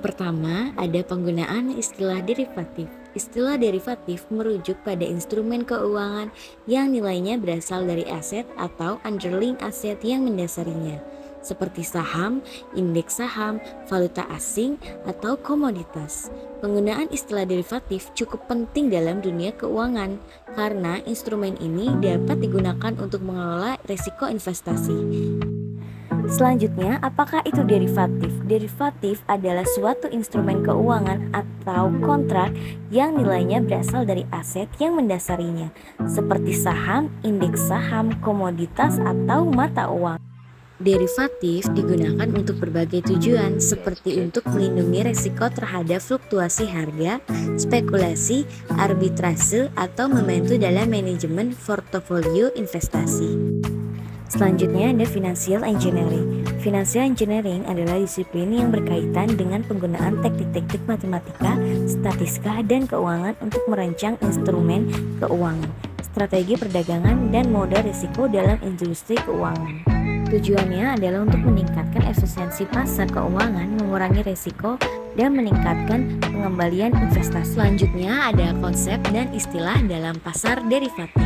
pertama, ada penggunaan istilah derivatif. Istilah derivatif merujuk pada instrumen keuangan yang nilainya berasal dari aset atau underlying aset yang mendasarinya, seperti saham, indeks saham, valuta asing, atau komoditas. Penggunaan istilah derivatif cukup penting dalam dunia keuangan karena instrumen ini dapat digunakan untuk mengelola risiko investasi. Selanjutnya, apakah itu derivatif? Derivatif adalah suatu instrumen keuangan atau kontrak yang nilainya berasal dari aset yang mendasarinya, seperti saham, indeks saham, komoditas, atau mata uang. Derivatif digunakan untuk berbagai tujuan, seperti untuk melindungi risiko terhadap fluktuasi harga, spekulasi, arbitrase, atau membantu dalam manajemen portofolio investasi. Selanjutnya ada financial engineering. Financial engineering adalah disiplin yang berkaitan dengan penggunaan teknik-teknik matematika, statistika, dan keuangan untuk merancang instrumen keuangan, strategi perdagangan, dan modal risiko dalam industri keuangan. Tujuannya adalah untuk meningkatkan efisiensi pasar keuangan, mengurangi risiko, dan meningkatkan pengembalian investasi. Selanjutnya ada konsep dan istilah dalam pasar derivatif.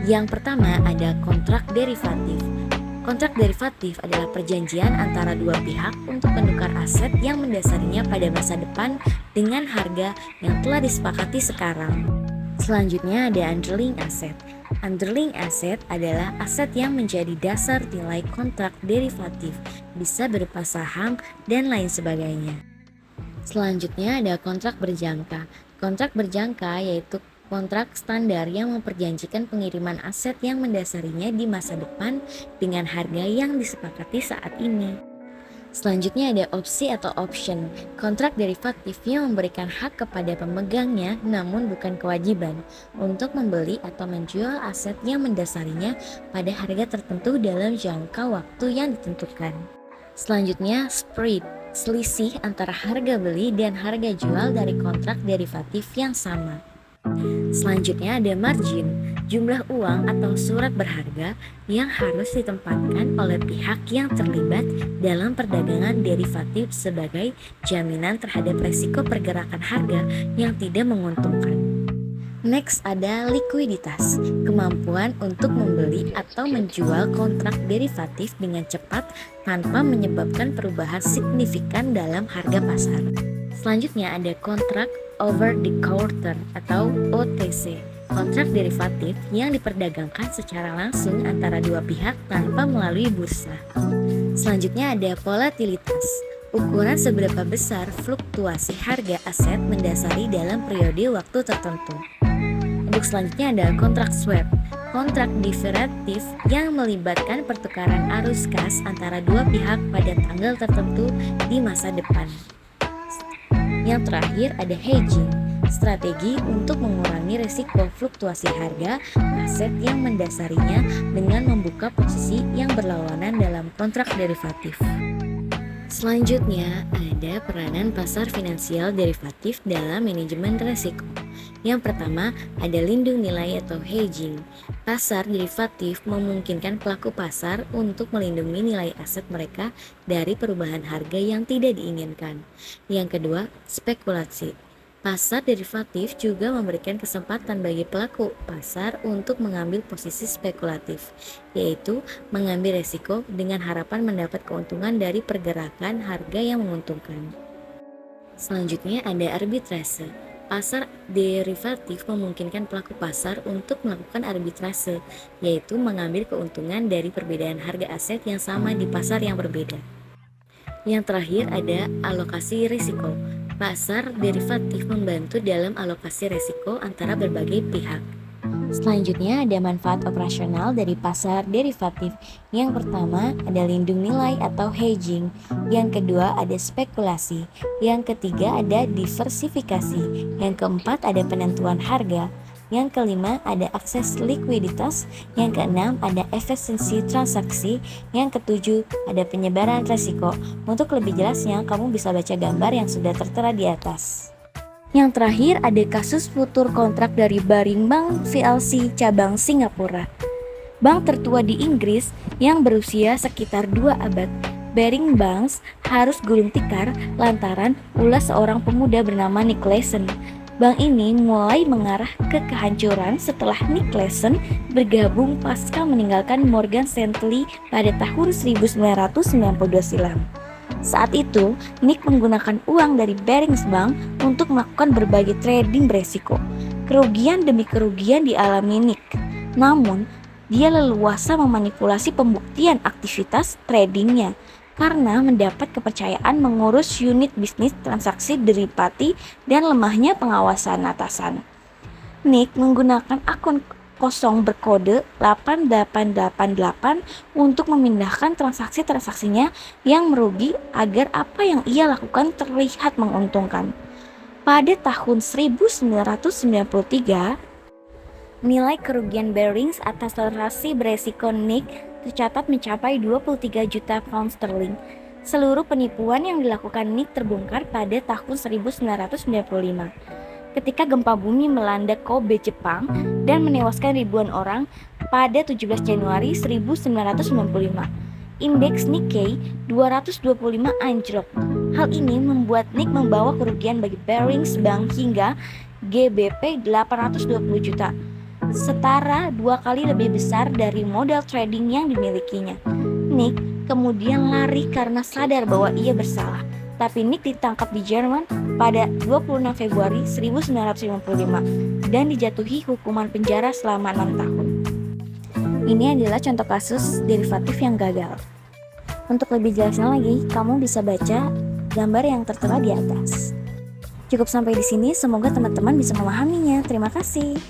Yang pertama ada kontrak derivatif. Kontrak derivatif adalah perjanjian antara dua pihak untuk menukar aset yang mendasarinya pada masa depan dengan harga yang telah disepakati sekarang. Selanjutnya ada underlying asset. Underlying asset adalah aset yang menjadi dasar nilai kontrak derivatif, bisa berupa saham dan lain sebagainya. Selanjutnya ada kontrak berjangka. Kontrak berjangka yaitu kontrak standar yang memperjanjikan pengiriman aset yang mendasarinya di masa depan dengan harga yang disepakati saat ini. Selanjutnya ada opsi atau option. Kontrak derivatif yang memberikan hak kepada pemegangnya namun bukan kewajiban untuk membeli atau menjual aset yang mendasarinya pada harga tertentu dalam jangka waktu yang ditentukan. Selanjutnya spread, selisih antara harga beli dan harga jual dari kontrak derivatif yang sama. Selanjutnya ada margin, jumlah uang atau surat berharga yang harus ditempatkan oleh pihak yang terlibat dalam perdagangan derivatif sebagai jaminan terhadap risiko pergerakan harga yang tidak menguntungkan. Next ada likuiditas, kemampuan untuk membeli atau menjual kontrak derivatif dengan cepat tanpa menyebabkan perubahan signifikan dalam harga pasar. Selanjutnya ada kontrak over the counter atau OTC, kontrak derivatif yang diperdagangkan secara langsung antara dua pihak tanpa melalui bursa. Selanjutnya ada volatilitas, ukuran seberapa besar fluktuasi harga aset mendasari dalam periode waktu tertentu. Untuk selanjutnya ada kontrak swap, kontrak derivatif yang melibatkan pertukaran arus kas antara dua pihak pada tanggal tertentu di masa depan. Yang terakhir ada hedging, strategi untuk mengurangi risiko fluktuasi harga aset yang mendasarinya dengan membuka posisi yang berlawanan dalam kontrak derivatif. Selanjutnya ada peranan pasar finansial derivatif dalam manajemen risiko. Yang pertama ada lindung nilai atau hedging. Pasar derivatif memungkinkan pelaku pasar untuk melindungi nilai aset mereka dari perubahan harga yang tidak diinginkan. Yang kedua, spekulasi. Pasar derivatif juga memberikan kesempatan bagi pelaku pasar untuk mengambil posisi spekulatif, yaitu mengambil risiko dengan harapan mendapat keuntungan dari pergerakan harga yang menguntungkan. Selanjutnya ada arbitrase. Pasar derivatif memungkinkan pelaku pasar untuk melakukan arbitrase, yaitu mengambil keuntungan dari perbedaan harga aset yang sama di pasar yang berbeda. Yang terakhir ada alokasi risiko. Pasar derivatif membantu dalam alokasi risiko antara berbagai pihak. Selanjutnya ada manfaat operasional dari pasar derivatif. Yang pertama ada lindung nilai atau hedging. Yang kedua ada spekulasi. Yang ketiga ada diversifikasi. Yang keempat ada penentuan harga. Yang kelima ada akses likuiditas. Yang keenam ada efisiensi transaksi. Yang ketujuh ada penyebaran risiko. Untuk lebih jelasnya kamu bisa baca gambar yang sudah tertera di atas. Yang terakhir ada kasus futur kontrak dari Baring Bank PLC cabang Singapura. Bank tertua di Inggris yang berusia sekitar 2 abad. Barings Bank harus gulung tikar lantaran ulah seorang pemuda bernama Nick Leeson. Bank ini mulai mengarah ke kehancuran setelah Nick Leeson bergabung pasca meninggalkan Morgan Stanley pada tahun 1992 silam. Saat itu, Nick menggunakan uang dari Barings Bank untuk melakukan berbagai trading beresiko. Kerugian demi kerugian dialami Nick. Namun, dia leluasa memanipulasi pembuktian aktivitas tradingnya karena mendapat kepercayaan mengurus unit bisnis transaksi derivati dan lemahnya pengawasan atasan. Nick menggunakan akun kosong berkode 8888 untuk memindahkan transaksi-transaksinya yang merugi agar apa yang ia lakukan terlihat menguntungkan. Pada tahun 1993, nilai kerugian Barings atas transaksi beresiko Nick tercatat mencapai 23 juta pound sterling. Seluruh penipuan yang dilakukan Nick terbongkar pada tahun 1995 ketika gempa bumi melanda Kobe, Jepang dan menewaskan ribuan orang pada 17 Januari 1995. Indeks Nikkei 225 anjlok. Hal ini membuat Nick membawa kerugian bagi Barings Bank hingga GBP 820 juta. Setara 2 kali lebih besar dari modal trading yang dimilikinya. Nick kemudian lari karena sadar bahwa ia bersalah, tapi Nick ditangkap di Jerman pada 26 Februari 1955 dan dijatuhi hukuman penjara selama 6 tahun. Ini adalah contoh kasus derivatif yang gagal. Untuk lebih jelasnya lagi, kamu bisa baca gambar yang tertera di atas. Cukup sampai di sini, semoga teman-teman bisa memahaminya. Terima kasih.